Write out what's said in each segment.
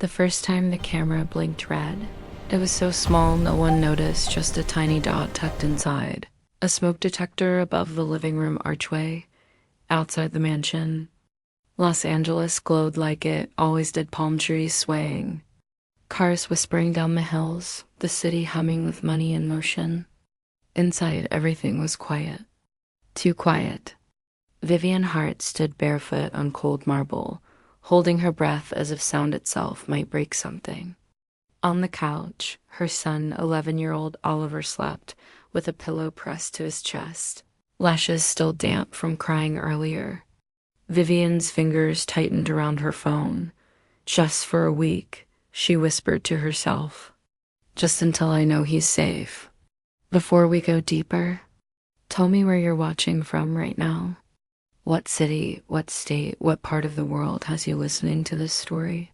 The first time the camera blinked red, it was so small no one noticed, just a tiny dot tucked inside. A smoke detector above the living room archway. Outside the mansion, Los Angeles glowed like it always did, palm trees swaying. Cars whispering down the hills, the city humming with money in motion. Inside, everything was quiet. Too quiet. Vivian Hart stood barefoot on cold marble, holding her breath as if sound itself might break something. On the couch, her son, 11-year-old Oliver, slept, with a pillow pressed to his chest, lashes still damp from crying earlier. Vivian's fingers tightened around her phone. Just for a week, she whispered to herself. Just until I know he's safe. Before we go deeper, tell me where you're watching from right now. What city, what state, what part of the world has you listening to this story?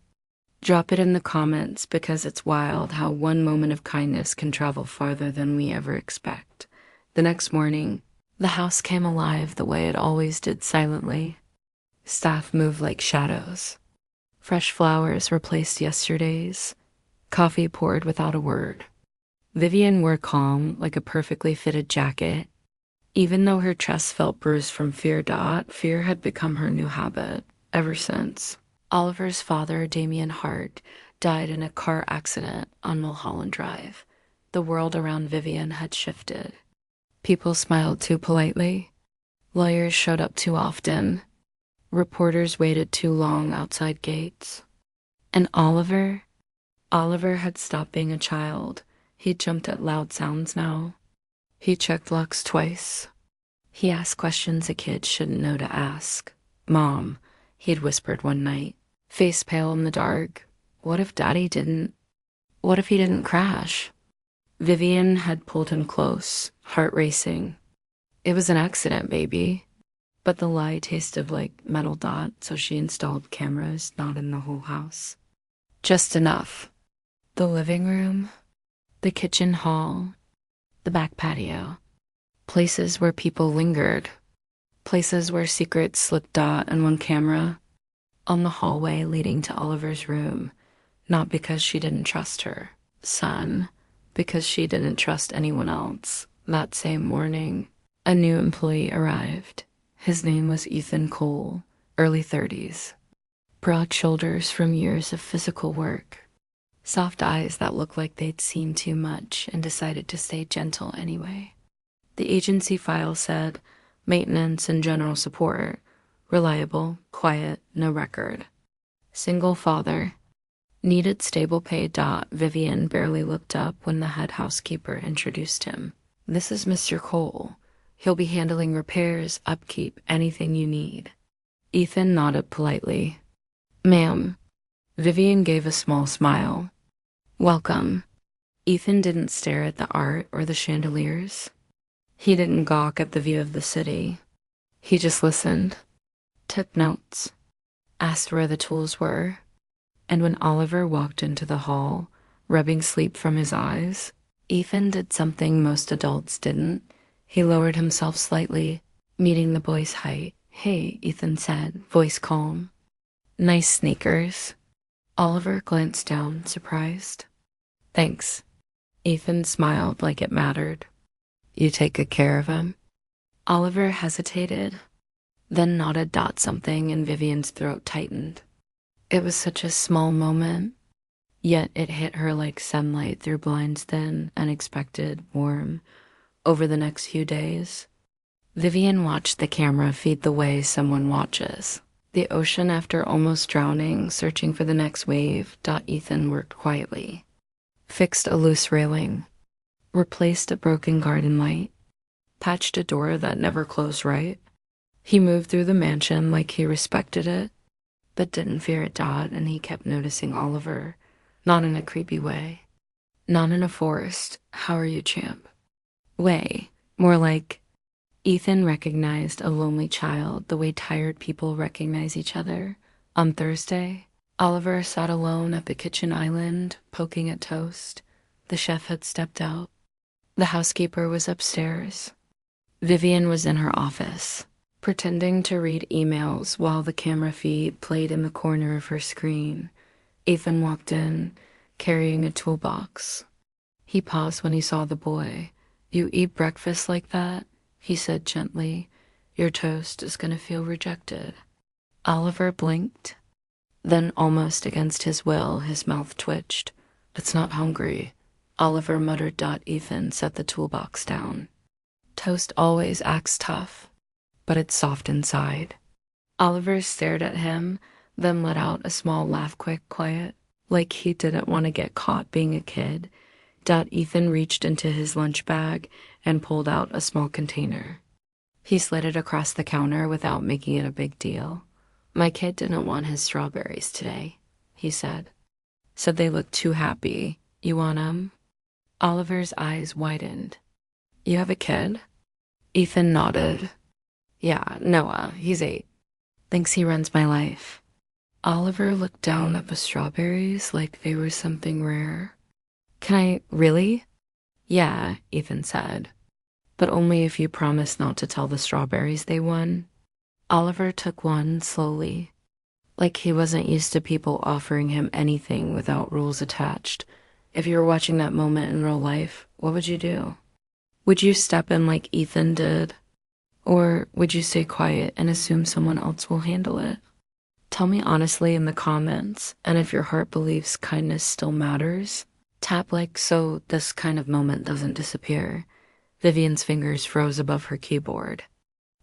Drop it in the comments, because it's wild how one moment of kindness can travel farther than we ever expect. The next morning, the house came alive the way it always did, silently. Staff moved like shadows. Fresh flowers replaced yesterday's. Coffee poured without a word. Vivian wore calm, like a perfectly fitted jacket. Even though her chest felt bruised from fear, fear had become her new habit ever since. Oliver's father, Damien Hart, died in a car accident on Mulholland Drive. The world around Vivian had shifted. People smiled too politely. Lawyers showed up too often. Reporters waited too long outside gates. And Oliver had stopped being a child. He jumped at loud sounds now. He checked locks twice. He asked questions a kid shouldn't know to ask. Mom, he'd whispered one night, face pale in the dark. What if he didn't crash? Vivian had pulled him close, heart racing. It was an accident, baby. But the lie tasted like metal dot, so she installed cameras, not in the whole house. Just enough. The living room, the kitchen hall, the back patio. Places where people lingered. Places where secrets slipped dot and one camera. On the hallway leading to Oliver's room. Not because she didn't trust her son, because she didn't trust anyone else. That same morning, a new employee arrived. His name was Ethan Cole, early 30s. Broad shoulders from years of physical work. Soft eyes that looked like they'd seen too much and decided to stay gentle anyway. The agency file said, maintenance and general support. Reliable, quiet, no record. Single father. Needed stable pay. Vivian barely looked up when the head housekeeper introduced him. This is Mr. Cole. He'll be handling repairs, upkeep, anything you need. Ethan nodded politely. Ma'am. Vivian gave a small smile. Welcome. Ethan didn't stare at the art or the chandeliers. He didn't gawk at the view of the city. He just listened, took notes, asked where the tools were. And when Oliver walked into the hall, rubbing sleep from his eyes, Ethan did something most adults didn't. He lowered himself slightly, meeting the boy's height. Hey, Ethan said, voice calm. Nice sneakers. Oliver glanced down, surprised. Thanks. Ethan smiled like it mattered. You take good care of him? Oliver hesitated, then nodded. Something in Vivian's throat tightened. It was such a small moment, yet it hit her like sunlight through blinds, then unexpected, warm. Over the next few days, Vivian watched the camera feed the way someone watches. The ocean after almost drowning, searching for the next wave. Ethan worked quietly. Fixed a loose railing. Replaced a broken garden light. Patched a door that never closed right. He moved through the mansion like he respected it, but didn't fear it. And he kept noticing Oliver. Not in a creepy way. Not in a forced, how are you, champ? Way. More like, Ethan recognized a lonely child the way tired people recognize each other. On Thursday, Oliver sat alone at the kitchen island, poking at toast. The chef had stepped out. The housekeeper was upstairs. Vivian was in her office, pretending to read emails while the camera feed played in the corner of her screen. Ethan walked in, carrying a toolbox. He paused when he saw the boy. "You eat breakfast like that?" he said gently. "Your toast is going to feel rejected." Oliver blinked. Then, almost against his will, his mouth twitched. "It's not hungry," Oliver muttered. Ethan set the toolbox down. "Toast always acts tough, but it's soft inside." Oliver stared at him, then let out a small laugh, quiet, like he didn't want to get caught being a kid. Ethan reached into his lunch bag and pulled out a small container. He slid it across the counter without making it a big deal. "My kid didn't want his strawberries today," he said. "Said they looked too happy. You want 'em?" Oliver's eyes widened. "You have a kid?" Ethan nodded. "Yeah, Noah. He's 8. Thinks he runs my life." Oliver looked down at the strawberries like they were something rare. "Can I really?" "Yeah," Ethan said. "But only if you promise not to tell the strawberries they won." Oliver took one slowly, like he wasn't used to people offering him anything without rules attached. "If you were watching that moment in real life, what would you do? Would you step in like Ethan did? Or would you stay quiet and assume someone else will handle it? Tell me honestly in the comments, and if your heart believes kindness still matters, tap like so this kind of moment doesn't disappear." Vivian's fingers froze above her keyboard.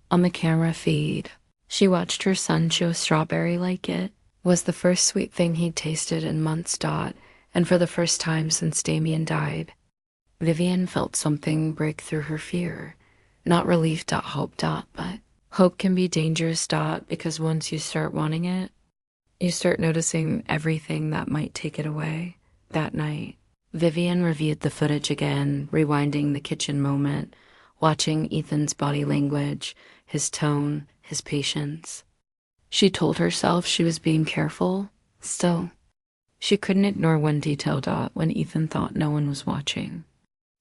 On the camera feed, she watched her son chew a strawberry like it was the first sweet thing he'd tasted in months. And for the first time since Damien died, Vivian felt something break through her fear. Not relief. Hope. But hope can be dangerous. Because once you start wanting it, you start noticing everything that might take it away. That night, Vivian reviewed the footage again, rewinding the kitchen moment, watching Ethan's body language, his tone, his patience. She told herself she was being careful. Still, she couldn't ignore one detail. When Ethan thought no one was watching,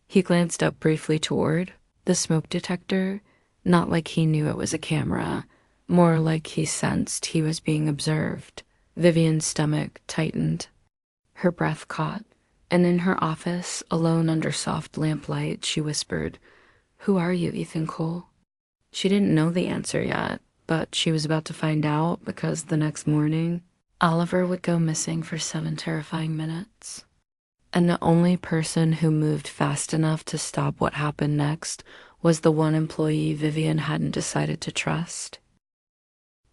he glanced up briefly toward the smoke detector, not like he knew it was a camera, more like he sensed he was being observed. Vivian's stomach tightened. Her breath caught, and in her office, alone under soft lamplight, she whispered, "Who are you, Ethan Cole?" She didn't know the answer yet, but she was about to find out because the next morning, Oliver would go missing for 7 terrifying minutes. And the only person who moved fast enough to stop what happened next was the one employee Vivian hadn't decided to trust.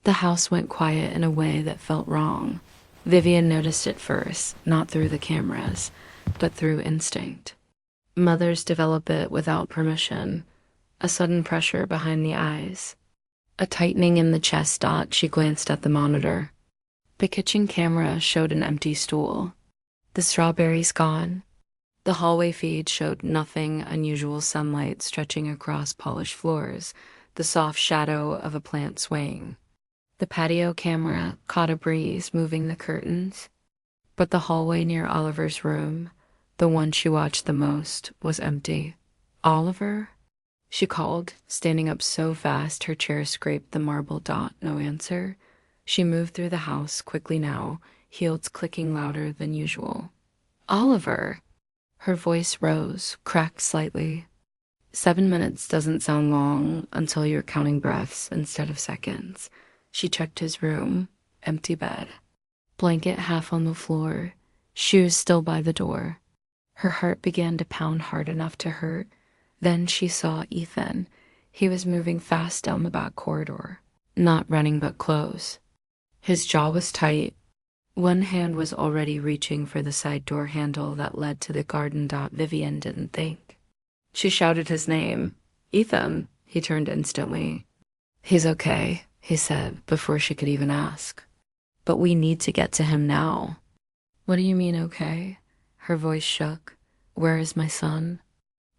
The house went quiet in a way that felt wrong. Vivian noticed it first, not through the cameras, but through instinct. Mothers develop it without permission. A sudden pressure behind the eyes. A tightening in the chest. She glanced at the monitor. The kitchen camera showed an empty stool. The strawberries gone. The hallway feed showed nothing unusual: sunlight stretching across polished floors, the soft shadow of a plant swaying. The patio camera caught a breeze moving the curtains. But the hallway near Oliver's room, the one she watched the most, was empty. "Oliver?" she called, standing up so fast her chair scraped the marble. No answer. She moved through the house quickly now, heels clicking louder than usual. "Oliver!" Her voice rose, cracked slightly. 7 minutes doesn't sound long until you're counting breaths instead of seconds. She checked his room. Empty bed. Blanket half on the floor. Shoes still by the door. Her heart began to pound hard enough to hurt. Then she saw Ethan. He was moving fast down the back corridor. Not running, but close. His jaw was tight. One hand was already reaching for the side door handle that led to the garden. Vivian didn't think. She shouted his name. "Ethan!" He turned instantly. "He's okay," he said before she could even ask. "But we need to get to him now." "What do you mean, okay?" Her voice shook. "Where is my son?"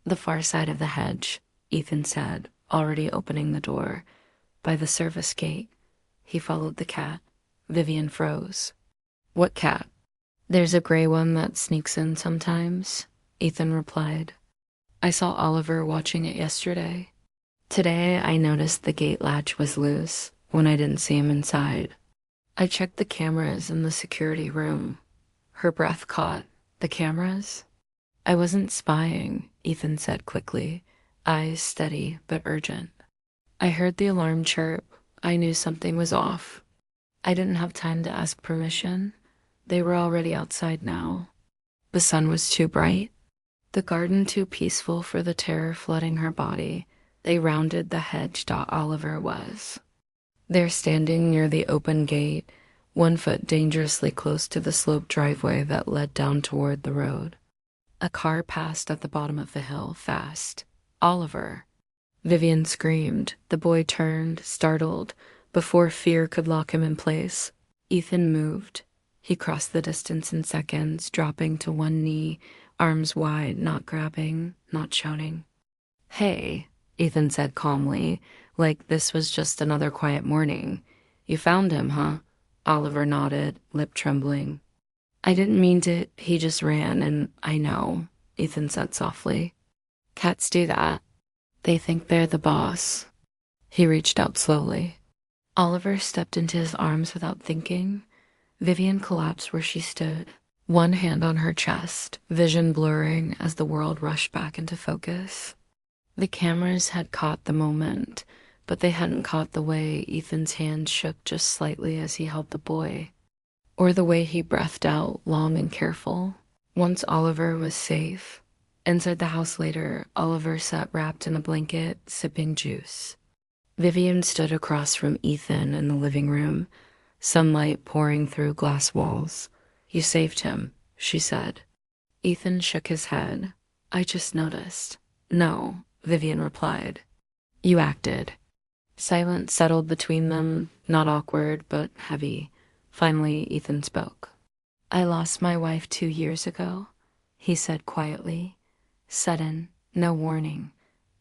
"The far side of the hedge," Ethan said, already opening the door. "By the service gate." He followed the cat. Vivian froze. "What cat?" "There's a gray one that sneaks in sometimes," Ethan replied. "I saw Oliver watching it yesterday. Today I noticed the gate latch was loose when I didn't see him inside. I checked the cameras in the security room. Her breath caught. The cameras? I wasn't spying, Ethan said quickly, eyes steady but urgent. I heard the alarm chirp. I knew something was off. I didn't have time to ask permission. They were already outside now. The sun was too bright, the garden too peaceful for the terror flooding her body. They rounded the hedge. Oliver was. There, standing near the open gate, one foot dangerously close to the sloped driveway that led down toward the road. A car passed at the bottom of the hill, fast. Oliver. Vivian screamed. The boy turned, startled, before fear could lock him in place. Ethan moved. He crossed the distance in seconds, dropping to one knee, arms wide, not grabbing, not shouting. Hey, Ethan said calmly, like this was just another quiet morning. You found him, huh? Oliver nodded, lip trembling. I didn't mean to. He just ran, and I know, Ethan said softly. Cats do that. They think they're the boss. He reached out slowly. Oliver stepped into his arms without thinking. Vivian collapsed where she stood, one hand on her chest, vision blurring as the world rushed back into focus. The cameras had caught the moment, but they hadn't caught the way Ethan's hand shook just slightly as he held the boy, or the way he breathed out, long and careful. Once Oliver was safe, inside the house later, Oliver sat wrapped in a blanket, sipping juice. Vivian stood across from Ethan in the living room, sunlight pouring through glass walls. You saved him, she said. Ethan shook his head. I just noticed. No, Vivian replied. You acted. Silence settled between them, not awkward, but heavy. Finally, Ethan spoke. I lost my wife 2 years ago, he said quietly. Sudden, no warning.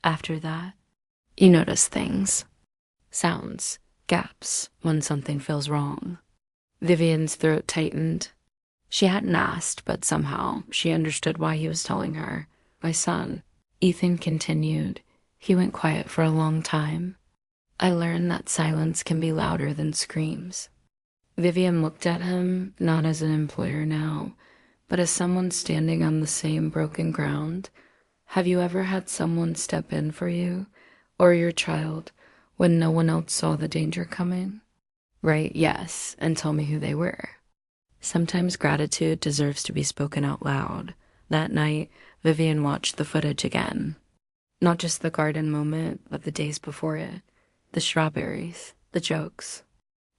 After that, you notice things. Sounds, gaps, when something feels wrong. Vivian's throat tightened. She hadn't asked, but somehow she understood why he was telling her. My son. Ethan continued. He went quiet for a long time. I learned that silence can be louder than screams. Vivian looked at him, not as an employer now, but as someone standing on the same broken ground. Have you ever had someone step in for you, or your child, when no one else saw the danger coming? Right, yes, and tell me who they were. Sometimes gratitude deserves to be spoken out loud. That night, Vivian watched the footage again. Not just the garden moment, but the days before it. The strawberries, the jokes,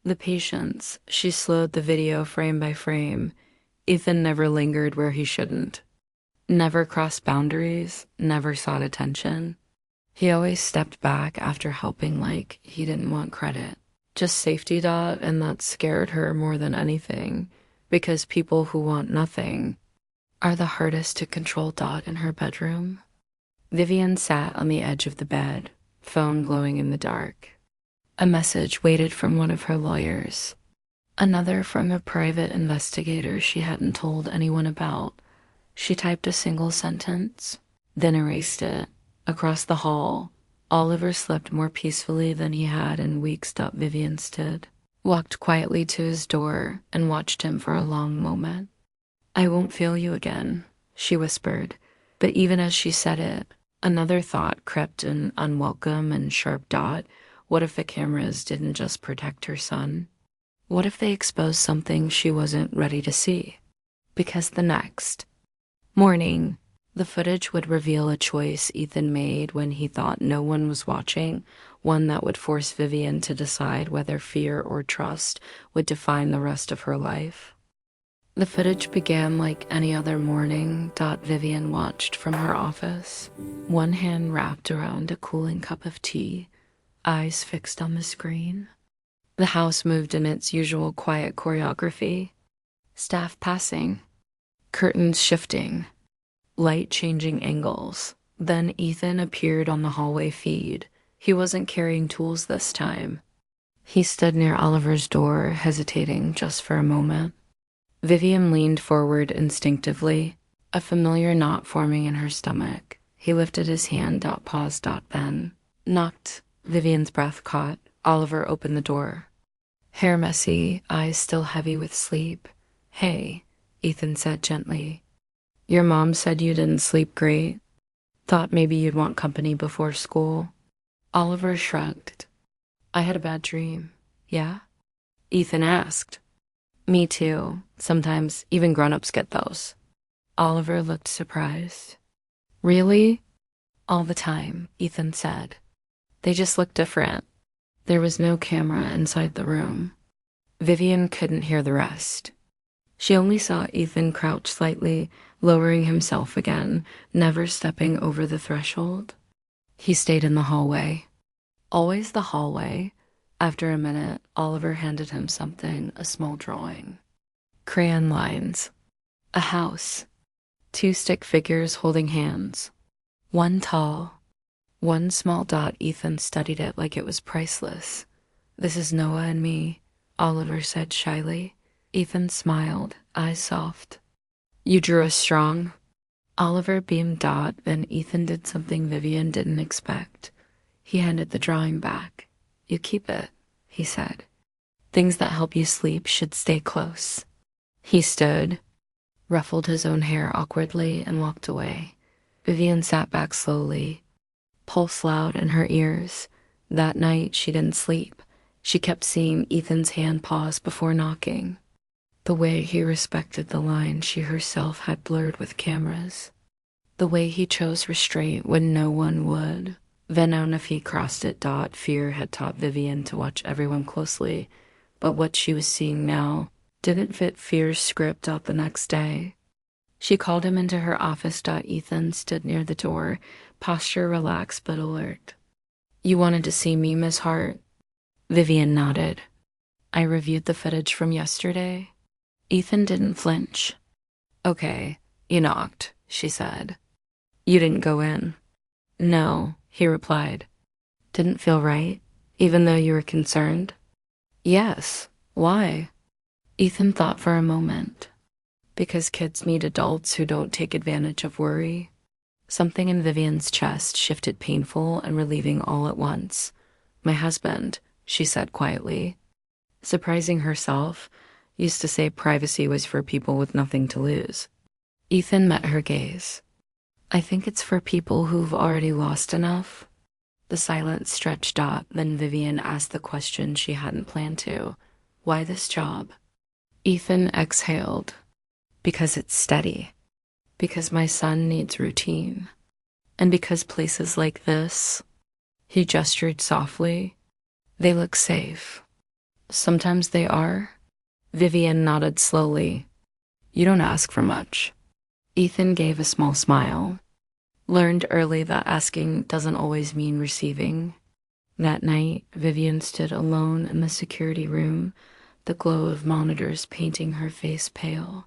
the patience. She slowed the video frame by frame. Ethan never lingered where he shouldn't. Never crossed boundaries, never sought attention. He always stepped back after helping like he didn't want credit. Just safety dot, and that scared her more than anything, because people who want nothing are the hardest to control. Dot in her bedroom. Vivian sat on the edge of the bed, phone glowing in the dark. A message waited from one of her lawyers. Another from a private investigator she hadn't told anyone about. She typed a single sentence, then erased it. Across the hall, Oliver slept more peacefully than he had in weeks. Vivian stood, walked quietly to his door, and watched him for a long moment. I won't feel you again, she whispered, but even as she said it, another thought crept in, unwelcome and sharp. What if the cameras didn't just protect her son? What if they exposed something she wasn't ready to see? Because the next morning, the footage would reveal a choice Ethan made when he thought no one was watching, one that would force Vivian to decide whether fear or trust would define the rest of her life. The footage began like any other morning. Vivian watched from her office, one hand wrapped around a cooling cup of tea, eyes fixed on the screen. The house moved in its usual quiet choreography. Staff passing, curtains shifting, light changing angles. Then Ethan appeared on the hallway feed. He wasn't carrying tools this time. He stood near Oliver's door, hesitating just for a moment. Vivian leaned forward instinctively, a familiar knot forming in her stomach. He lifted his hand. Paused. Then knocked. Vivian's breath caught. Oliver opened the door. Hair messy, eyes still heavy with sleep. Hey, Ethan said gently. Your mom said you didn't sleep great. Thought maybe you'd want company before school. Oliver shrugged. I had a bad dream. Yeah? Ethan asked. Me too. Sometimes even grown-ups get those. Oliver looked surprised. Really? All the time, Ethan said. They just look different. There was no camera inside the room. Vivian couldn't hear the rest. She only saw Ethan crouch slightly, lowering himself again, never stepping over the threshold. He stayed in the hallway. Always the hallway. After a minute, Oliver handed him something, a small drawing. Crayon lines. A house. 2 stick figures holding hands. One tall, one small dot. Ethan studied it like it was priceless. This is Noah and me, Oliver said shyly. Ethan smiled, eyes soft. You drew us strong. Oliver beamed. Then Ethan did something Vivian didn't expect. He handed the drawing back. You keep it, he said. Things that help you sleep should stay close. He stood, ruffled his own hair awkwardly, and walked away. Vivian sat back slowly, pulse loud in her ears. That night she didn't sleep. She kept seeing Ethan's hand pause before knocking. The way he respected the line she herself had blurred with cameras. The way he chose restraint when no one would. Then if he crossed it. Fear had taught Vivian to watch everyone closely, but what she was seeing now didn't fit fear's script. The next day, she called him into her office. Ethan stood near the door, posture relaxed but alert. You wanted to see me, Miss Hart? Vivian nodded. I reviewed the footage from yesterday. Ethan didn't flinch. Okay, you knocked, she said. You didn't go in. No, he replied. Didn't feel right, even though you were concerned? Yes. Why? Ethan thought for a moment. Because kids meet adults who don't take advantage of worry. Something in Vivian's chest shifted, painful and relieving all at once. My husband, she said quietly. Surprising herself, used to say privacy was for people with nothing to lose. Ethan met her gaze. I think it's for people who've already lost enough. The silence stretched. Then Vivian asked the question she hadn't planned to. Why this job? Ethan exhaled. Because it's steady. Because my son needs routine. And because places like this, he gestured softly, they look safe. Sometimes they are. Vivian nodded slowly. You don't ask for much. Ethan gave a small smile. Learned early that asking doesn't always mean receiving. That night, Vivian stood alone in the security room, the glow of monitors painting her face pale.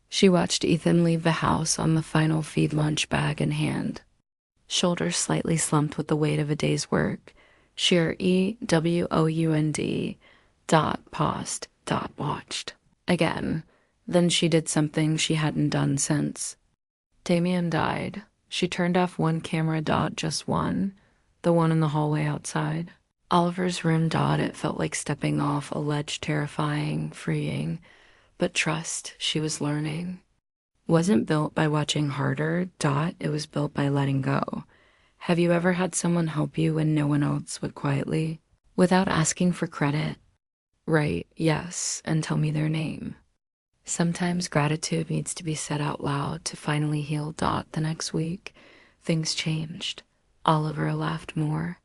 She watched Ethan leave the house on the final feed lunch bag in hand. Shoulders slightly slumped with the weight of a day's work. Sheer EWOUND. Paused. Watched. Again. Then she did something she hadn't done since. Damien died. She turned off one camera. Just one. The one in the hallway outside. Oliver's room. It felt like stepping off a ledge, terrifying, freeing. But trust, she was learning, wasn't built by watching harder. It was built by letting go. Have you ever had someone help you when no one else would, quietly, without asking for credit? Right, yes, and tell me their name. Sometimes gratitude needs to be said out loud to finally heal. The next week, things changed. Oliver laughed more.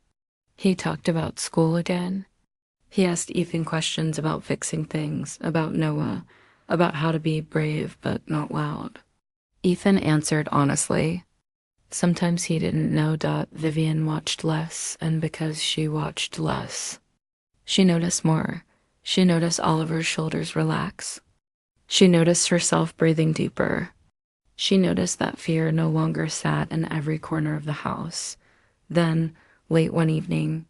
He talked about school again. He asked Ethan questions about fixing things, about Noah, about how to be brave but not loud. Ethan answered honestly. Sometimes he didn't know. Vivian watched less, and because she watched less, she noticed more. She noticed Oliver's shoulders relax. She noticed herself breathing deeper. She noticed that fear no longer sat in every corner of the house. Then, late one evening,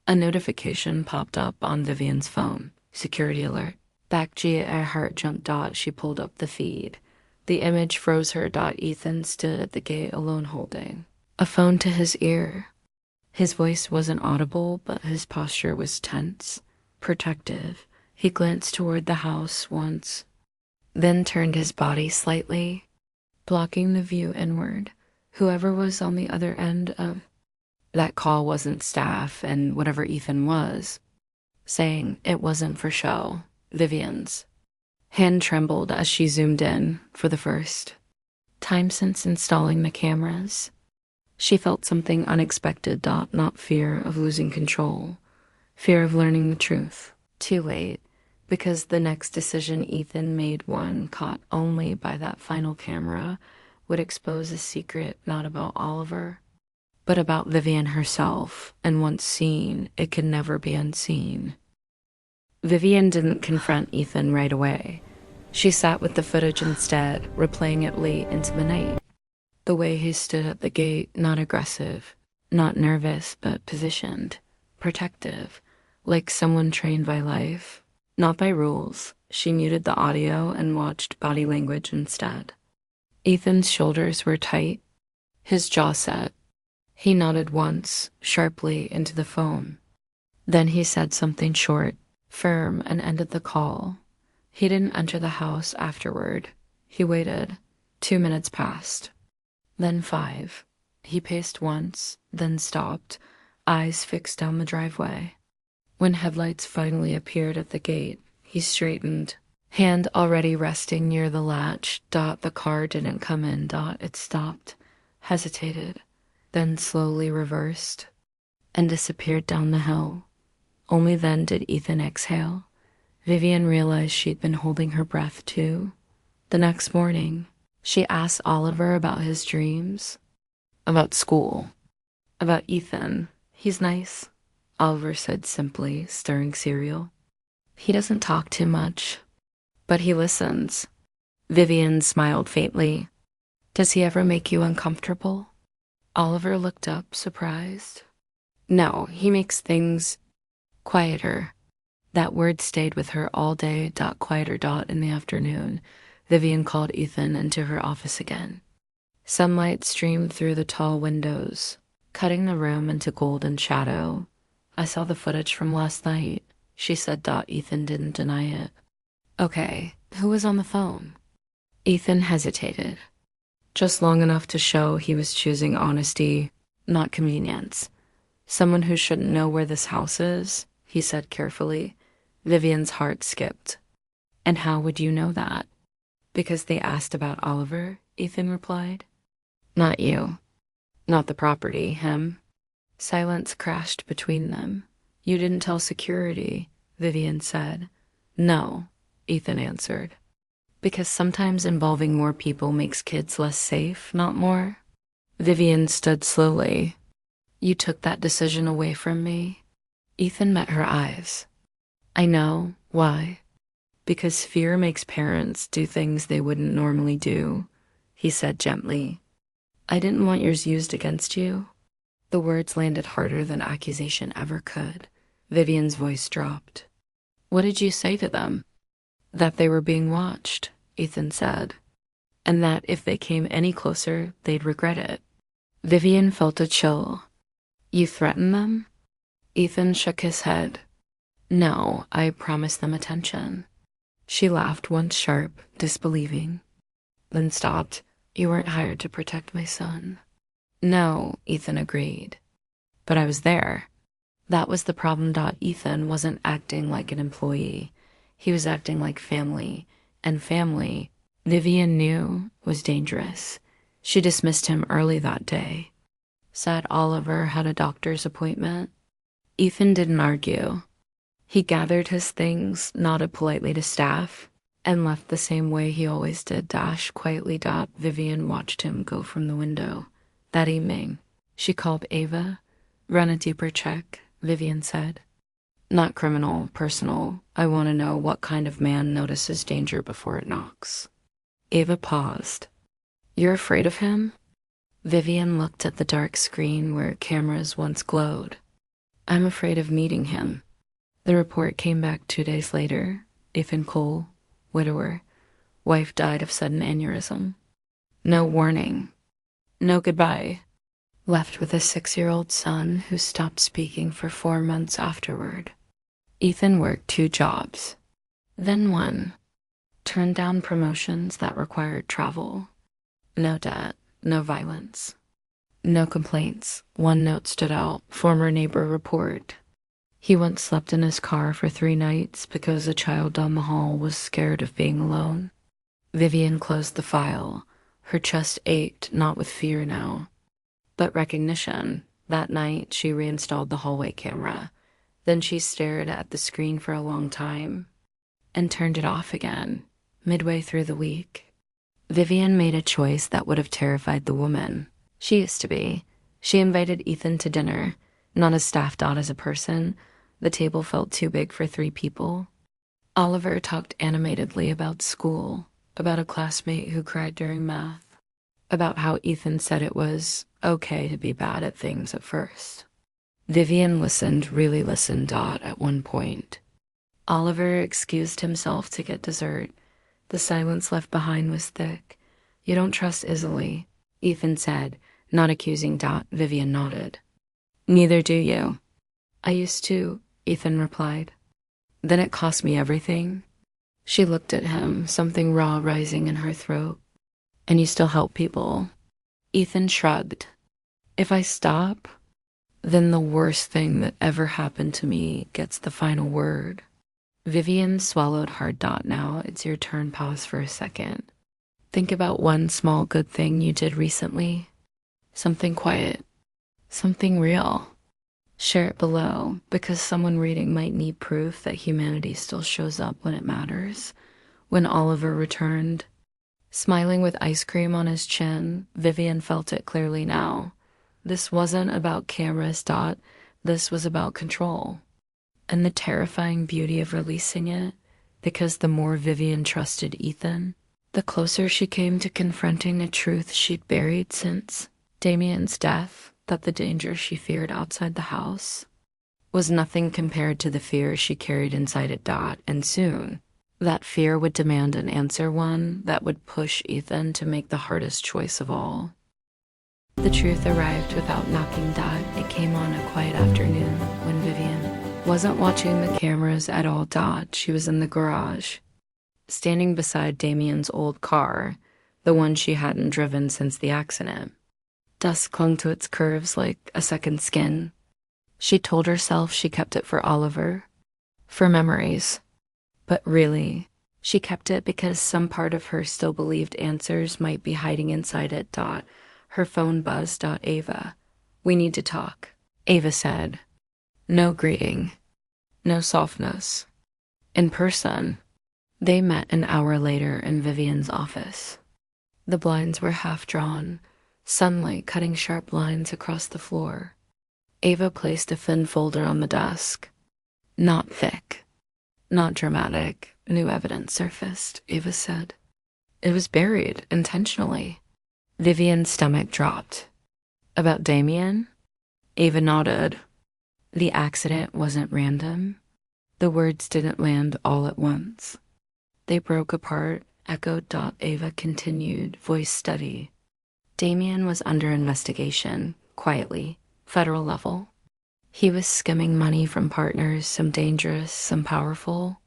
a notification popped up on Vivian's phone. Security alert. Her heart jumped. She pulled up the feed. The image froze her. Ethan stood at the gate alone, holding a phone to his ear. His voice wasn't audible, but his posture was tense, protective. He glanced toward the house once, then turned his body slightly, blocking the view inward. Whoever was on the other end of that call wasn't staff, and whatever Ethan was saying, it wasn't for show. Vivian's hand trembled as she zoomed in for the first time since installing the cameras. She felt something unexpected. Not fear of losing control, fear of learning the truth. Too late, because the next decision Ethan made, one caught only by that final camera, would expose a secret not about Oliver, but about Vivian herself, and once seen, it could never be unseen. Vivian didn't confront Ethan right away. She sat with the footage instead, replaying it late into the night. The way he stood at the gate, not aggressive, not nervous, but positioned, protective, like someone trained by life, not by rules. She muted the audio and watched body language instead. Ethan's shoulders were tight, his jaw set. He nodded once, sharply, into the phone. Then he said something short, firm, and ended the call. He didn't enter the house afterward. He waited. 2 minutes passed. Then 5. He paced once, then stopped, eyes fixed down the driveway. When headlights finally appeared at the gate, he straightened, hand already resting near the latch. The car didn't come in. It stopped, hesitated, then slowly reversed, and disappeared down the hill. Only then did Ethan exhale. Vivian realized she'd been holding her breath too. The next morning, she asked Oliver about his dreams, about school, about Ethan. He's nice, Oliver said simply, stirring cereal. He doesn't talk too much, but he listens. Vivian smiled faintly. Does he ever make you uncomfortable? Oliver looked up, surprised. No, he makes things quieter. That word stayed with her all day. Quieter. In the afternoon, Vivian called Ethan into her office again. Sunlight streamed through the tall windows, cutting the room into golden shadow. I saw the footage from last night, she said. Ethan didn't deny it. Okay, who was on the phone? Ethan hesitated, just long enough to show he was choosing honesty, not convenience. Someone who shouldn't know where this house is, he said carefully. Vivian's heart skipped. And how would you know that? Because they asked about Oliver, Ethan replied. Not you. Not the property, him. Silence crashed between them. You didn't tell security, Vivian said. No, Ethan answered. Because sometimes involving more people makes kids less safe, not more. Vivian stood slowly. You took that decision away from me. Ethan met her eyes. I know. Why? Because fear makes parents do things they wouldn't normally do, he said gently. I didn't want yours used against you. The words landed harder than accusation ever could. Vivian's voice dropped. What did you say to them? That they were being watched, Ethan said, and that if they came any closer, they'd regret it. Vivian felt a chill. You threatened them? Ethan shook his head. No, I promised them attention. She laughed once sharp, disbelieving, then stopped. You weren't hired to protect my son. No, Ethan agreed. But I was there. That was the problem. Ethan wasn't acting like an employee. He was acting like family. And family, Vivian knew, was dangerous. She dismissed him early that day. Said Oliver had a doctor's appointment. Ethan didn't argue. He gathered his things, nodded politely to staff, and left the same way he always did. Quietly. Vivian watched him go from the window. That evening, she called Ava. Run a deeper check, Vivian said. Not criminal, personal. I want to know what kind of man notices danger before it knocks. Ava paused. You're afraid of him? Vivian looked at the dark screen where cameras once glowed. I'm afraid of meeting him. The report came back 2 days later. Ethan Cole, widower. Wife died of sudden aneurysm. No warning. No goodbye. Left with a 6-year-old son who stopped speaking for 4 months afterward. Ethan worked 2 jobs, then 1. turned down promotions that required travel. No debt, no violence, no complaints. One note stood out, former neighbor report. He once slept in his car for 3 nights because a child down the hall was scared of being alone. Vivian closed the file. Her chest ached, not with fear now, but recognition. That night, she reinstalled the hallway camera. Then she stared at the screen for a long time and turned it off again, midway through the week. Vivian made a choice that would have terrified the woman she used to be. She invited Ethan to dinner, not as staff dot as a person. The table felt too big for 3 people. Oliver talked animatedly about school, about a classmate who cried during math, about how Ethan said it was okay to be bad at things at first. Vivian listened, really listened, at one point. Oliver excused himself to get dessert. The silence left behind was thick. "You don't trust Isley," Ethan said, not accusing. Vivian nodded. "Neither do you." "I used to," Ethan replied. "Then it cost me everything." She looked at him, something raw rising in her throat. "And you still help people?" Ethan shrugged. "If I stop, then the worst thing that ever happened to me gets the final word." Vivian swallowed hard. "Now it's your turn. Pause for a second. Think about one small good thing you did recently. Something quiet. Something real. Share it below, because someone reading might need proof that humanity still shows up when it matters." When Oliver returned, smiling with ice cream on his chin, Vivian felt it clearly now. This wasn't about cameras. This was about control. And the terrifying beauty of releasing it, because the more Vivian trusted Ethan, the closer she came to confronting a truth she'd buried since Damien's death, that the danger she feared outside the house was nothing compared to the fear she carried inside it. And soon, that fear would demand an answer, one that would push Ethan to make the hardest choice of all. The truth arrived without knocking. It came on a quiet afternoon when Vivian wasn't watching the cameras at all. She was in the garage, standing beside Damien's old car, the one she hadn't driven since the accident. Dust clung to its curves like a second skin. She told herself she kept it for Oliver, for memories. But really, she kept it because some part of her still believed answers might be hiding inside it. Her phone buzzed. "Ava, we need to talk," Ava said. No greeting, no softness. In person, they met an hour later in Vivian's office. The blinds were half drawn, sunlight cutting sharp lines across the floor. Ava placed a thin folder on the desk. Not thick, not dramatic. New evidence surfaced, Ava said. It was buried intentionally. Vivian's stomach dropped. About Damien? Ava nodded. The accident wasn't random. The words didn't land all at once. They broke apart, echoed. Ava continued, voice steady. Damien was under investigation, quietly, federal level. He was skimming money from partners, some dangerous, some powerful.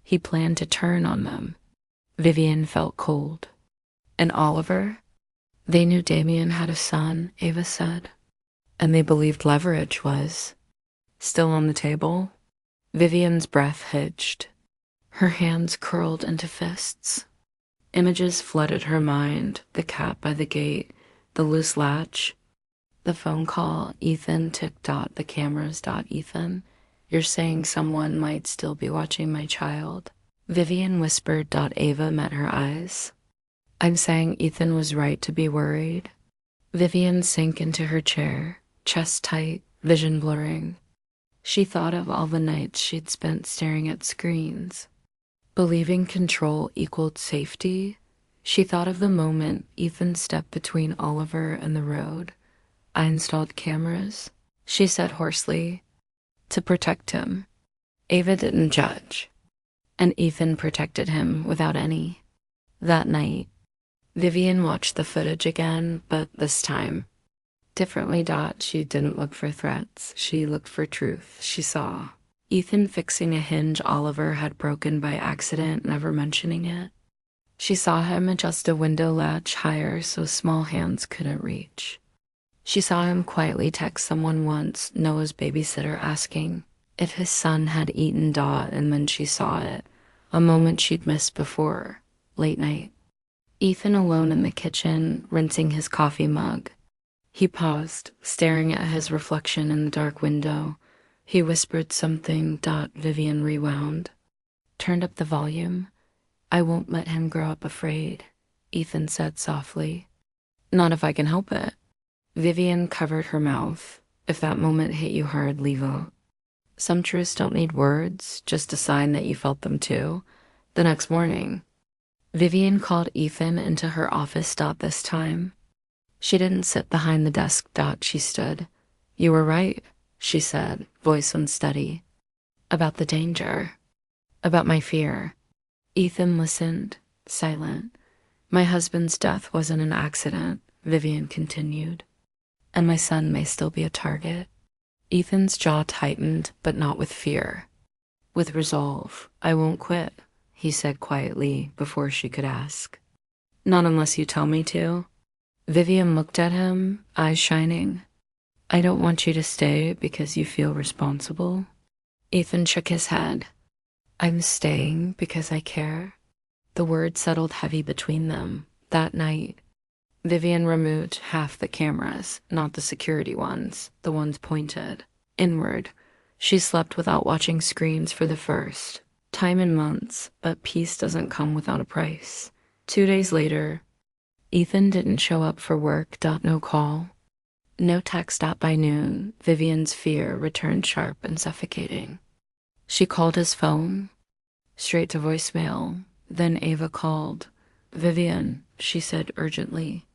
He planned to turn on them. Vivian felt cold. And Oliver? They knew Damien had a son, Ava said. And they believed leverage was still on the table. Vivian's breath hitched. Her hands curled into fists. Images flooded her mind, the cat by the gate, the loose latch, the phone call. Ethan ticked. The cameras. Ethan, you're saying someone might still be watching my child? Vivian whispered. Ava met her eyes. I'm saying Ethan was right to be worried. Vivian sank into her chair, chest tight, vision blurring. She thought of all the nights she'd spent staring at screens, believing control equaled safety. She thought of the moment Ethan stepped between Oliver and the road. I installed cameras, she said hoarsely, to protect him. Ava didn't judge, and Ethan protected him without any. That night, Vivian watched the footage again, but this time, differently. She didn't look for threats. She looked for truth. She saw Ethan fixing a hinge Oliver had broken by accident, never mentioning it. She saw him adjust a window latch higher so small hands couldn't reach. She saw him quietly text someone once, Noah's babysitter, asking if his son had eaten Dot, and then she saw it, a moment she'd missed before, late night. Ethan alone in the kitchen, rinsing his coffee mug. He paused, staring at his reflection in the dark window. He whispered something. Vivian rewound. Turned up the volume. I won't let him grow up afraid, Ethan said softly. Not if I can help it. Vivian covered her mouth. If that moment hit you hard, leave out. Some truths don't need words, just a sign that you felt them too. The next morning, Vivian called Ethan into her office. This time, she didn't sit behind the desk. She stood. You were right, she said, voice unsteady. About the danger. About my fear. Ethan listened, silent. My husband's death wasn't an accident, Vivian continued. And my son may still be a target. Ethan's jaw tightened, but not with fear. With resolve. I won't quit, he said quietly before she could ask. Not unless you tell me to. Vivian looked at him, eyes shining. I don't want you to stay because you feel responsible. Ethan shook his head. I'm staying because I care. The words settled heavy between them. That night, Vivian removed half the cameras, not the security ones, the ones pointed inward. She slept without watching screens for the first time in months, but peace doesn't come without a price. 2 days later, Ethan didn't show up for work. No call. No text. By noon, Vivian's fear returned sharp and suffocating. She called his phone, straight to voicemail. Then Ava called. Vivian, she said urgently.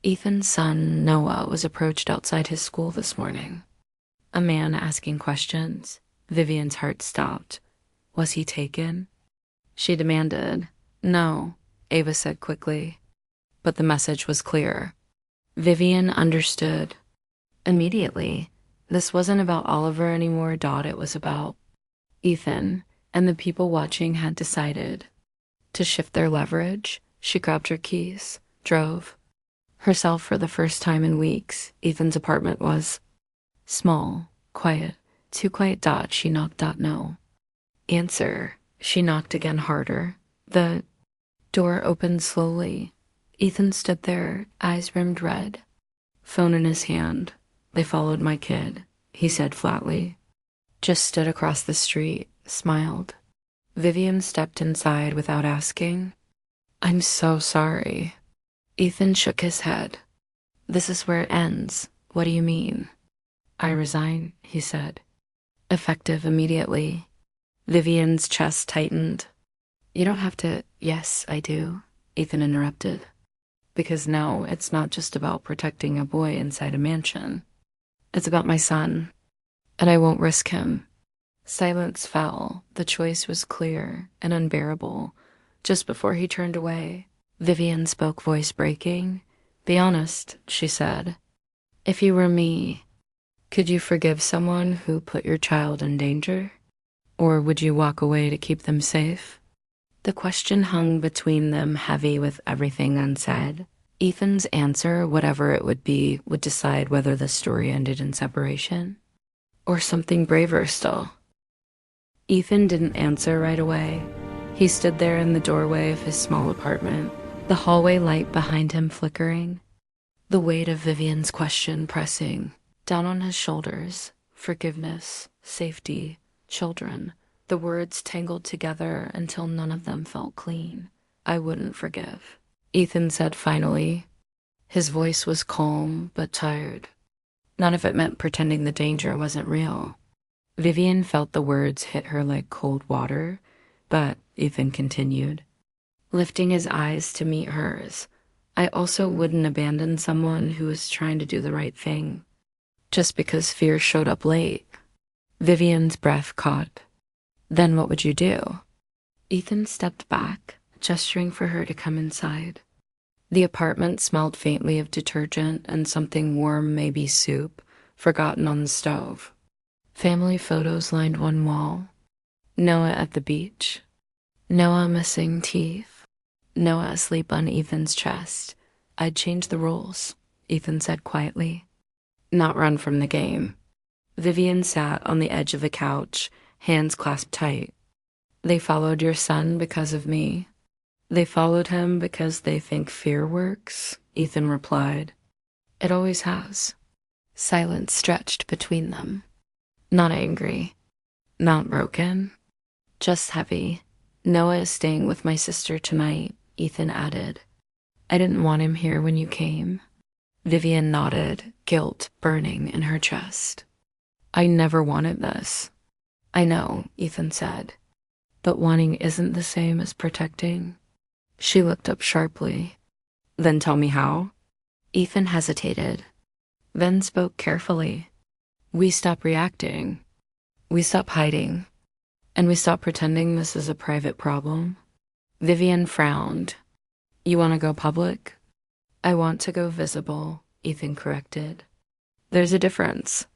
Ethan's son, Noah, was approached outside his school this morning. A man asking questions. Vivian's heart stopped. Was he taken? She demanded. No, Ava said quickly. But the message was clear. Vivian understood. Immediately, this wasn't about Oliver anymore. It was about Ethan, and the people watching had decided to shift their leverage. She grabbed her keys, drove. Herself for the first time in weeks. Ethan's apartment was small, quiet, too quiet. She knocked. No. Answer. She knocked again, harder. The door opened slowly. Ethan stood there, eyes rimmed red, phone in his hand. They followed my kid, he said flatly. Just stood across the street, smiled. Vivian stepped inside without asking. I'm so sorry. Ethan shook his head. This is where it ends. What do you mean? I resign, he said. Effective immediately. Vivian's chest tightened. You don't have to. Yes, I do, Ethan interrupted. Because now it's not just about protecting a boy inside a mansion. It's about my son, and I won't risk him. Silence fell. The choice was clear and unbearable. Just before he turned away, Vivian spoke, voice breaking. Be honest, she said. If you were me, could you forgive someone who put your child in danger? Or would you walk away to keep them safe? The question hung between them, heavy with everything unsaid. Ethan's answer, whatever it would be, would decide whether the story ended in separation or something braver still. Ethan didn't answer right away. He stood there in the doorway of his small apartment, the hallway light behind him flickering, the weight of Vivian's question pressing down on his shoulders. Forgiveness, safety, children. The words tangled together until none of them felt clean. I wouldn't forgive, Ethan said finally. His voice was calm but tired. Not if it meant pretending the danger wasn't real. Vivian felt the words hit her like cold water, but Ethan continued, lifting his eyes to meet hers. I also wouldn't abandon someone who was trying to do the right thing, just because fear showed up late. Vivian's breath caught. Then what would you do? Ethan stepped back, gesturing for her to come inside. The apartment smelled faintly of detergent and something warm, maybe soup, forgotten on the stove. Family photos lined one wall. Noah at the beach. Noah missing teeth. Noah asleep on Ethan's chest. I'd change the rules, Ethan said quietly. Not run from the game. Vivian sat on the edge of the couch, hands clasped tight. They followed your son because of me. They followed him because they think fear works, Ethan replied. It always has. Silence stretched between them. Not angry. Not broken. Just heavy. Noah is staying with my sister tonight, Ethan added. I didn't want him here when you came. Vivian nodded, guilt burning in her chest. I never wanted this. I know, Ethan said. But wanting isn't the same as protecting. She looked up sharply. Then tell me how? Ethan hesitated, then spoke carefully. We stop reacting. We stop hiding. And we stop pretending this is a private problem. Vivian frowned. You want to go public? I want to go visible, Ethan corrected. There's a difference.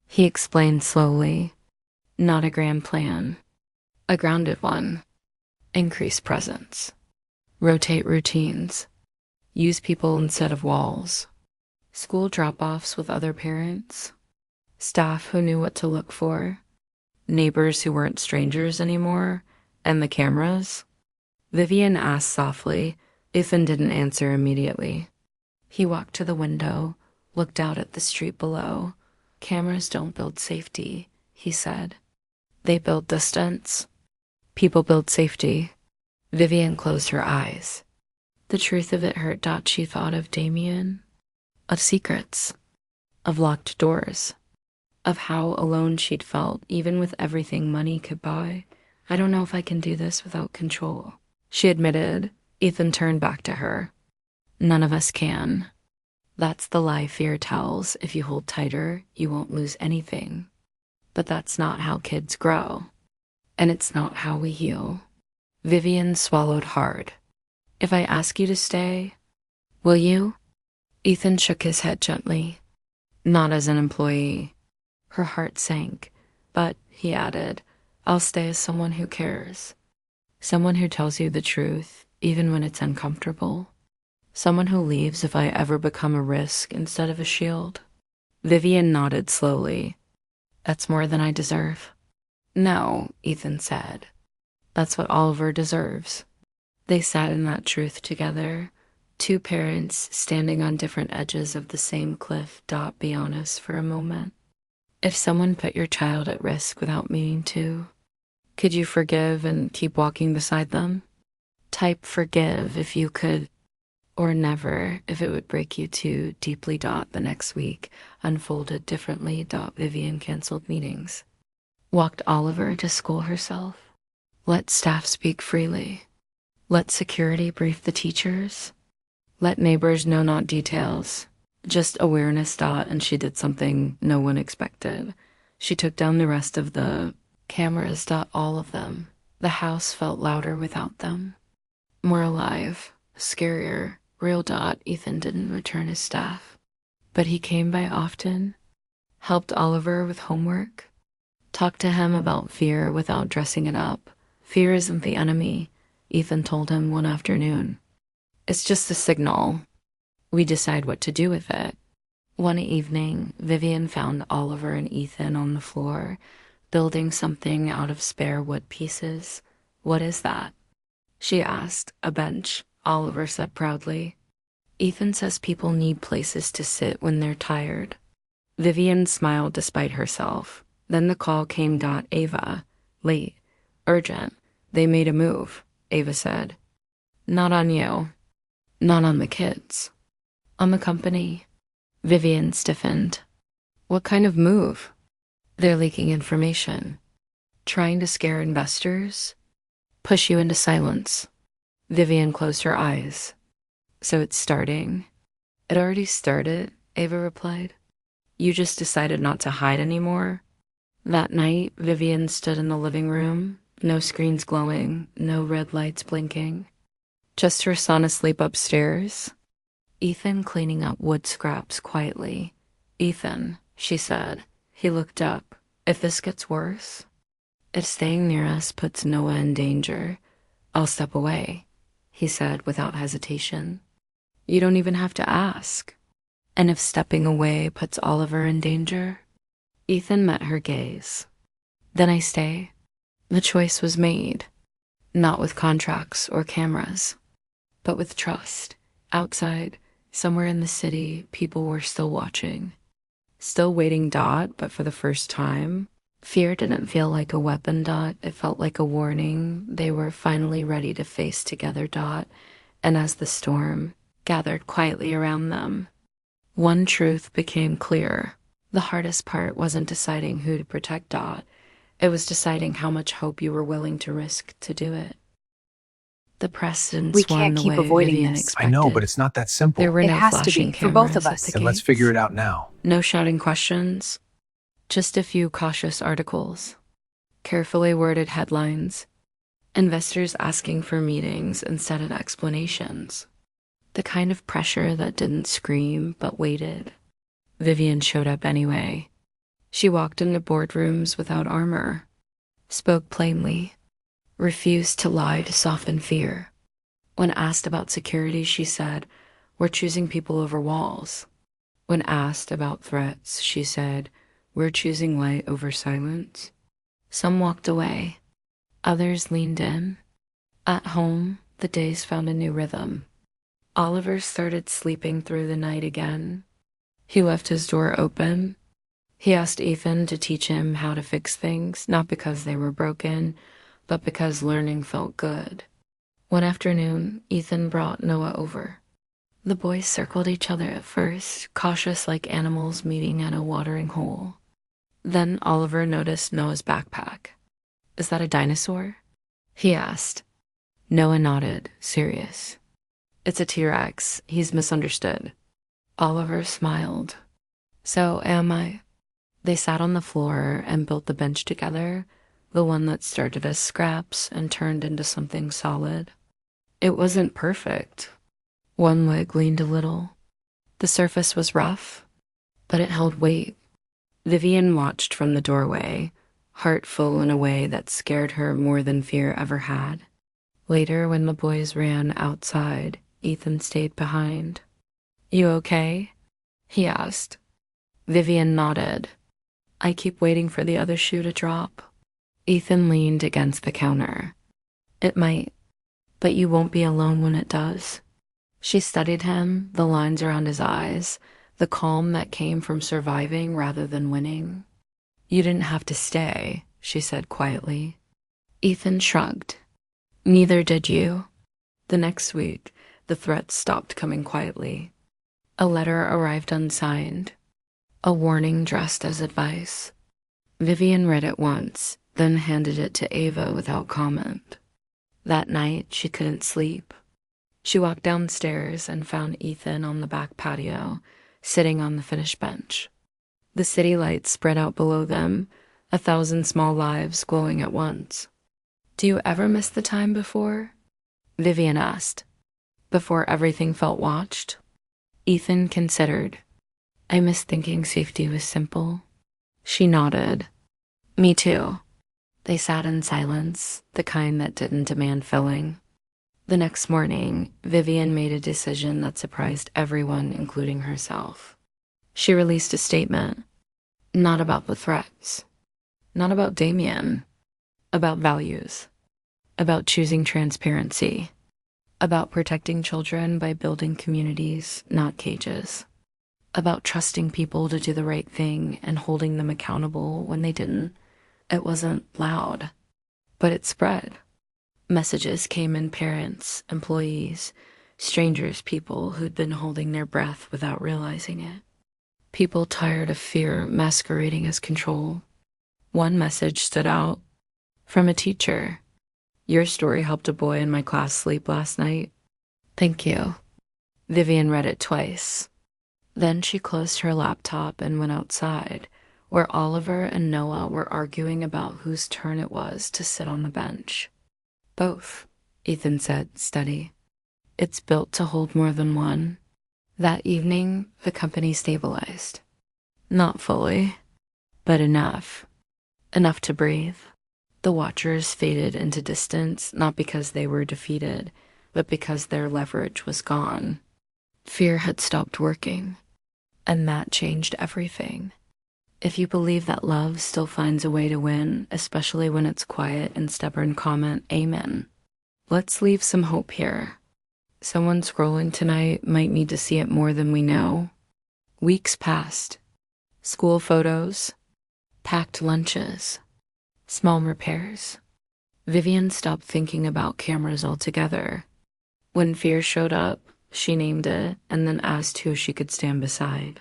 He explained slowly. Not a grand plan. A grounded one. Increase presence. Rotate routines. Use people instead of walls. School drop-offs with other parents. Staff who knew what to look for. Neighbors who weren't strangers anymore. And the cameras. Vivian asked softly. Ethan didn't answer immediately. He walked to the window, looked out at the street below. Cameras don't build safety, he said. They build distance. People build safety. Vivian closed her eyes. The truth of it hurt. She thought of Damien, of secrets, of locked doors, of how alone she'd felt, even with everything money could buy. I don't know if I can do this without control, she admitted. Ethan turned back to her. None of us can. That's the lie fear tells. If you hold tighter, you won't lose anything. But that's not how kids grow. And it's not how we heal. Vivian swallowed hard. If I ask you to stay, will you? Ethan shook his head gently. Not as an employee. Her heart sank. But, he added, I'll stay as someone who cares. Someone who tells you the truth, even when it's uncomfortable. Someone who leaves if I ever become a risk instead of a shield. Vivian nodded slowly. That's more than I deserve. No, Ethan said. That's what Oliver deserves. They sat in that truth together. Two parents standing on different edges of the same cliff. Be honest for a moment. If someone put your child at risk without meaning to, could you forgive and keep walking beside them? Type forgive if you could, or never if it would break you too deeply. The next week unfolded differently. Vivian canceled meetings. Walked Oliver to school herself. Let staff speak freely. Let security brief the teachers. Let neighbors know not details, just awareness. And she did something no one expected. She took down the rest of the cameras. All of them. The house felt louder without them. More alive, scarier, real. Ethan didn't return his staff, but he came by often, helped Oliver with homework, talked to him about fear without dressing it up. Fear isn't the enemy, Ethan told him one afternoon. It's just a signal. We decide what to do with it. One evening, Vivian found Oliver and Ethan on the floor, building something out of spare wood pieces. What is that? She asked. A bench, Oliver said proudly. Ethan says people need places to sit when they're tired. Vivian smiled despite herself. Then the call came. Ava. Late. Urgent. They made a move, Ava said. Not on you. Not on the kids. On the company. Vivian stiffened. What kind of move? They're leaking information. Trying to scare investors? Push you into silence. Vivian closed her eyes. So it's starting. It already started, Ava replied. You just decided not to hide anymore? That night, Vivian stood in the living room, no screens glowing, no red lights blinking. Just her son asleep upstairs. Ethan cleaning up wood scraps quietly. Ethan, she said. He looked up. If this gets worse, if staying near us puts Noah in danger, I'll step away. he said without hesitation. You don't even have to ask. And if stepping away puts Oliver in danger? Ethan met her gaze. Then I stay. The choice was made, not with contracts or cameras, but with trust. Outside, somewhere in the city, people were still watching. Still waiting Dot, but for the first time. Fear didn't feel like a weapon, Dot. It felt like a warning. They were finally ready to face together, Dot. And as the storm gathered quietly around them, one truth became clear. The hardest part wasn't deciding who to protect Dot. It was deciding how much hope you were willing to risk to do it. The press didn't We swarm can't the keep way avoiding Vivian this. expected. I know, but it's not that simple. There were It no has to flashing be, for both of cameras us. at the Then let's gates. figure it out now. No shouting questions. Just a few cautious articles. Carefully worded headlines. Investors asking for meetings instead of explanations. The kind of pressure that didn't scream but waited. Vivian showed up anyway. She walked into boardrooms without armor. Spoke plainly. Refused to lie to soften fear. When asked about security, she said, "We're choosing people over walls." When asked about threats, she said, "We're choosing light over silence." Some walked away. Others leaned in. At home, the days found a new rhythm. Oliver started sleeping through the night again. He left his door open. He asked Ethan to teach him how to fix things, not because they were broken, but because learning felt good. One afternoon, Ethan brought Noah over. The boys circled each other at first, cautious like animals meeting at a watering hole. Then Oliver noticed Noah's backpack. "Is that a dinosaur?" he asked. Noah nodded, serious. "It's a T-Rex. He's misunderstood." Oliver smiled. "So am I." They sat on the floor and built the bench together, the one that started as scraps and turned into something solid. It wasn't perfect. One leg leaned a little. The surface was rough, but it held weight. Vivian watched from the doorway, heart full in a way that scared her more than fear ever had. Later, when the boys ran outside, Ethan stayed behind. "You okay?" he asked. Vivian nodded. "I keep waiting for the other shoe to drop." Ethan leaned against the counter. "It might, but you won't be alone when it does." She studied him, the lines around his eyes, the calm that came from surviving rather than winning. "You didn't have to stay," she said quietly. Ethan shrugged. "Neither did you." The next week, the threats stopped coming quietly. A letter arrived unsigned. A warning dressed as advice. Vivian read it once, then handed it to Ava without comment. That night, she couldn't sleep. She walked downstairs and found Ethan on the back patio, sitting on the finished bench. The city lights spread out below them, 1,000 small lives glowing at once. "Do you ever miss the time before?" Vivian asked. "Before everything felt watched?" Ethan considered. "I miss thinking safety was simple." She nodded. "Me too." They sat in silence, the kind that didn't demand filling. The next morning, Vivian made a decision that surprised everyone, including herself. She released a statement. Not about the threats. Not about Damien. About values. About choosing transparency. About protecting children by building communities, not cages. About trusting people to do the right thing and holding them accountable when they didn't. It wasn't loud, but it spread. Messages came in parents, employees, strangers, people who'd been holding their breath without realizing it. People tired of fear masquerading as control. One message stood out. From a teacher. "Your story helped a boy in my class sleep last night." "Thank you." Vivian read it twice. Then she closed her laptop and went outside, where Oliver and Noah were arguing about whose turn it was to sit on the bench. "Both," Ethan said, steady. "It's built to hold more than one." That evening, the company stabilized. Not fully, but enough. Enough to breathe. The watchers faded into distance, not because they were defeated, but because their leverage was gone. Fear had stopped working, and that changed everything. If you believe that love still finds a way to win, especially when it's quiet and stubborn, comment amen. Let's leave some hope here. Someone scrolling tonight might need to see it more than we know. Weeks passed. School photos, packed lunches, small repairs. Vivian stopped thinking about cameras altogether. When fear showed up, she named it and then asked who she could stand beside.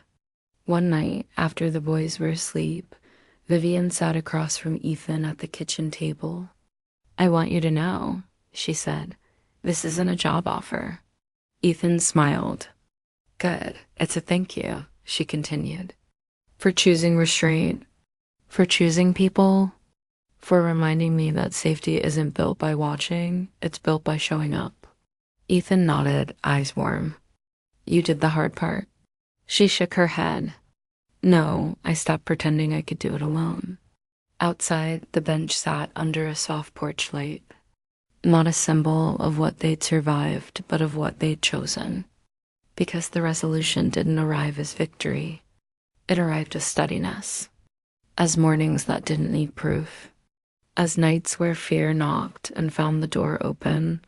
One night, after the boys were asleep, Vivian sat across from Ethan at the kitchen table. "I want you to know," she said, "this isn't a job offer." Ethan smiled. "Good, it's a thank you," she continued. "For choosing restraint, for choosing people, for reminding me that safety isn't built by watching, it's built by showing up." Ethan nodded, eyes warm. "You did the hard part." She shook her head. "No, I stopped pretending I could do it alone." Outside, the bench sat under a soft porch light. Not a symbol of what they'd survived, but of what they'd chosen. Because the resolution didn't arrive as victory. It arrived as steadiness. As mornings that didn't need proof. As nights where fear knocked and found the door open,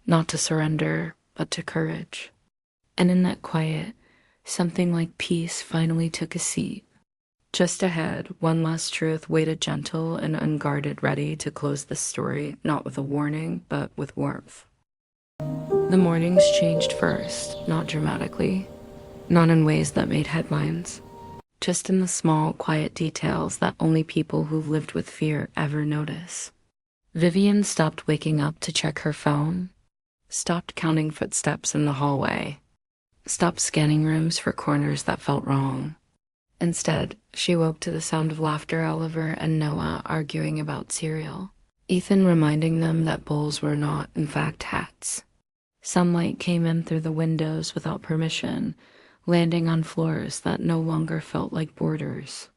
not to surrender, but to courage. And in that quiet, something like peace finally took a seat. Just ahead, one last truth waited, gentle and unguarded, ready to close the story, not with a warning, but with warmth. The mornings changed first, not dramatically, not in ways that made headlines, just in the small, quiet details that only people who've lived with fear ever notice. Vivian stopped waking up to check her phone, stopped counting footsteps in the hallway, stopped scanning rooms for corners that felt wrong. Instead, she woke to the sound of laughter, Oliver and Noah arguing about cereal, Ethan reminding them that bowls were not, in fact, hats. Sunlight came in through the windows without permission, landing on floors that no longer felt like borders.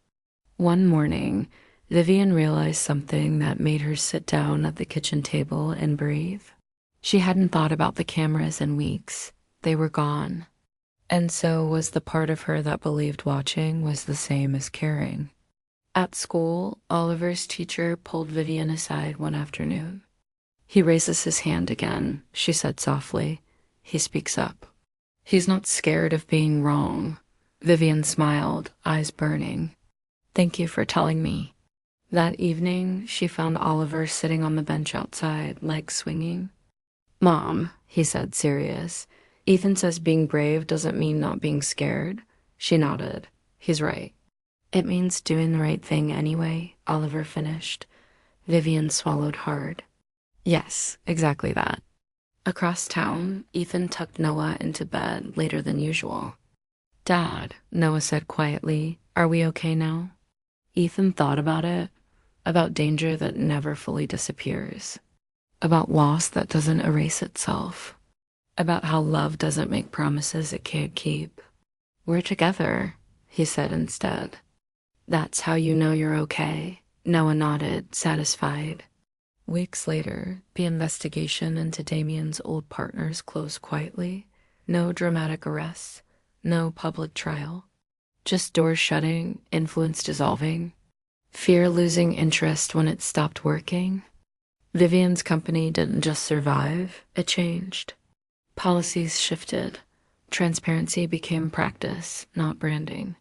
One morning, Vivian realized something that made her sit down at the kitchen table and breathe. She hadn't thought about the cameras in weeks. They were gone. And so was the part of her that believed watching was the same as caring. At school, Oliver's teacher pulled Vivian aside one afternoon. "He raises his hand again," she said softly. "He speaks up. He's not scared of being wrong." Vivian smiled, eyes burning. "Thank you for telling me." That evening, she found Oliver sitting on the bench outside, legs swinging. "Mom," he said, serious, "Ethan says being brave doesn't mean not being scared." She nodded. "He's right." "It means doing the right thing anyway," Oliver finished. Vivian swallowed hard. "Yes, exactly that." Across town, Ethan tucked Noah into bed later than usual. "Dad," Noah said quietly, "are we okay now?" Ethan thought about it, about danger that never fully disappears, about loss that doesn't erase itself, about how love doesn't make promises it can't keep. "We're together," he said instead. "That's how you know you're okay?" Noah nodded, satisfied. Weeks later, the investigation into Damien's old partners closed quietly. No dramatic arrests, no public trial. Just doors shutting, influence dissolving, fear losing interest when it stopped working. Vivian's company didn't just survive, it changed. Policies shifted. Transparency became practice, not branding.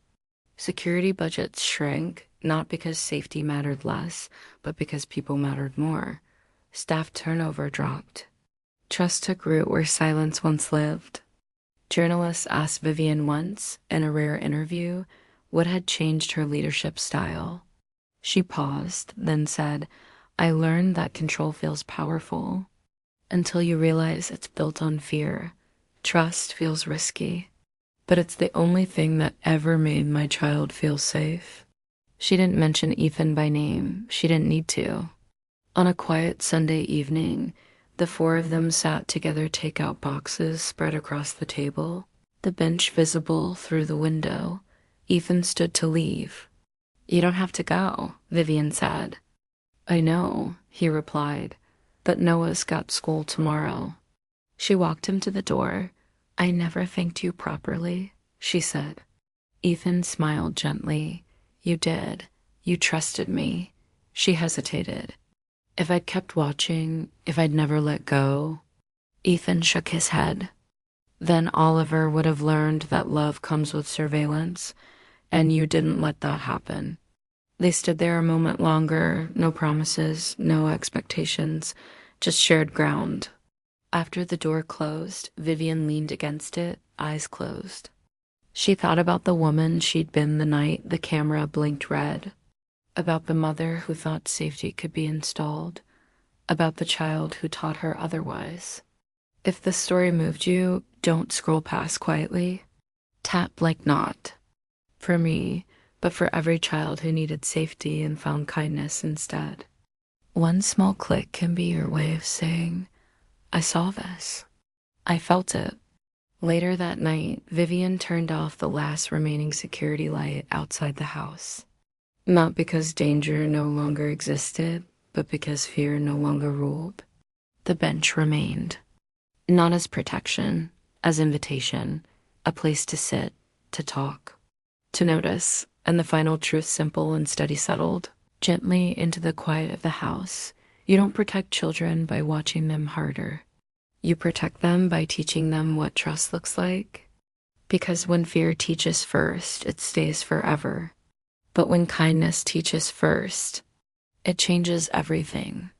Security budgets shrank, not because safety mattered less, but because people mattered more. Staff turnover dropped. Trust took root where silence once lived. Journalists asked Vivian once, in a rare interview, what had changed her leadership style. She paused, then said, "I learned that control feels powerful. Until you realize it's built on fear. Trust feels risky. But it's the only thing that ever made my child feel safe." She didn't mention Ethan by name. She didn't need to. On a quiet Sunday evening, the four of them sat together, takeout boxes spread across the table, the bench visible through the window. Ethan stood to leave. "You don't have to go," Vivian said. "I know," he replied, "but Noah's got school tomorrow." She walked him to the door. "I never thanked you properly," she said. Ethan smiled gently. "You did. You trusted me." She hesitated. "If I'd kept watching, if I'd never let go." Ethan shook his head. "Then Oliver would have learned that love comes with surveillance, and you didn't let that happen." They stood there a moment longer, no promises, no expectations, just shared ground. After the door closed, Vivian leaned against it, eyes closed. She thought about the woman she'd been the night the camera blinked red, about the mother who thought safety could be installed, about the child who taught her otherwise. If the story moved you, don't scroll past quietly. Tap like not. For me, but for every child who needed safety and found kindness instead. One small click can be your way of saying, "I saw this. I felt it." Later that night, Vivian turned off the last remaining security light outside the house. Not because danger no longer existed, but because fear no longer ruled. The bench remained. Not as protection, as invitation, a place to sit, to talk, to notice, and the final truth simple and steady settled, gently into the quiet of the house. You don't protect children by watching them harder. You protect them by teaching them what trust looks like. Because when fear teaches first, it stays forever. But when kindness teaches first, it changes everything.